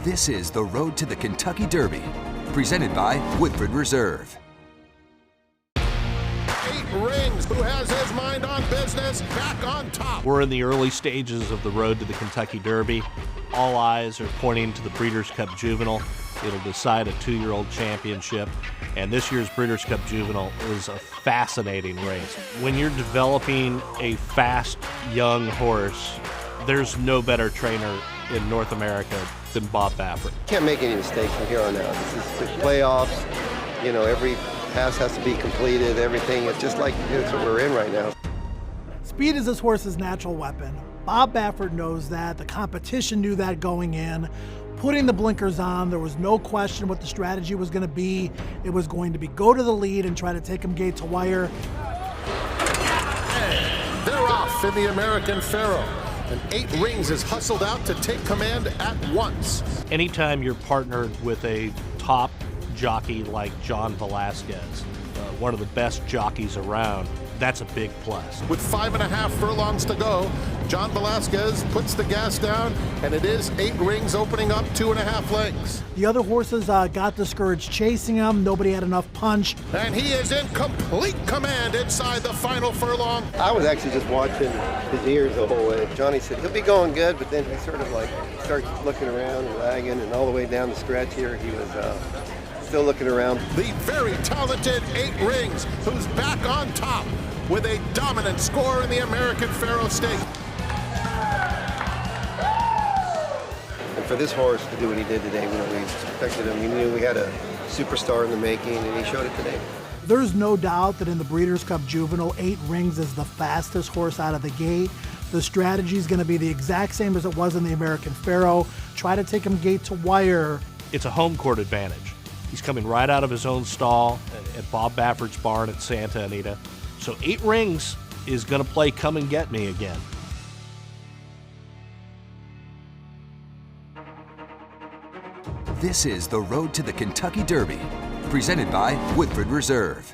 This is the Road to the Kentucky Derby, presented by Woodford Reserve. 8 Rings, who has his mind on business, back on top. We're in the early stages of the Road to the Kentucky Derby. All eyes are pointing to the Breeders' Cup Juvenile. It'll decide a 2-year-old championship. And this year's Breeders' Cup Juvenile is a fascinating race. When you're developing a fast, young horse, there's no better trainer in North America than Bob Baffert. Can't make any mistakes from here on out. This is the playoffs. You know, every pass has to be completed, everything. It's just like it's what we're in right now. Speed is this horse's natural weapon. Bob Baffert knows that. The competition knew that going in. Putting the blinkers on, there was no question what the strategy was going to be. It was going to be go to the lead and try to take him gate to wire. They're off in the American Pharoah. And 8 Rings is hustled out to take command at once. Anytime you're partnered with a top jockey like John Velasquez, one of the best jockeys around, that's a big plus. With 5.5 furlongs to go, John Velasquez puts the gas down, and it is 8 Rings opening up 2.5 lengths. The other horses got discouraged chasing him. Nobody had enough punch. And he is in complete command inside the final furlong. I was actually just watching his ears the whole way. Johnny said he'll be going good, but then he sort of like starts looking around and wagging, and all the way down the stretch here, he was still looking around. The very talented 8 Rings, who's back on top with a dominant score in the American Pharoah Stakes. And for this horse to do what he did today, we expected him. We knew we had a superstar in the making, and he showed it today. There's no doubt that in the Breeders' Cup Juvenile, 8 Rings is the fastest horse out of the gate. The strategy is going to be the exact same as it was in the American Pharoah. Try to take him gate to wire. It's a home court advantage. He's coming right out of his own stall at Bob Baffert's barn at Santa Anita. So 8 Rings is going to play come and get me again. This is the Road to the Kentucky Derby, presented by Woodford Reserve.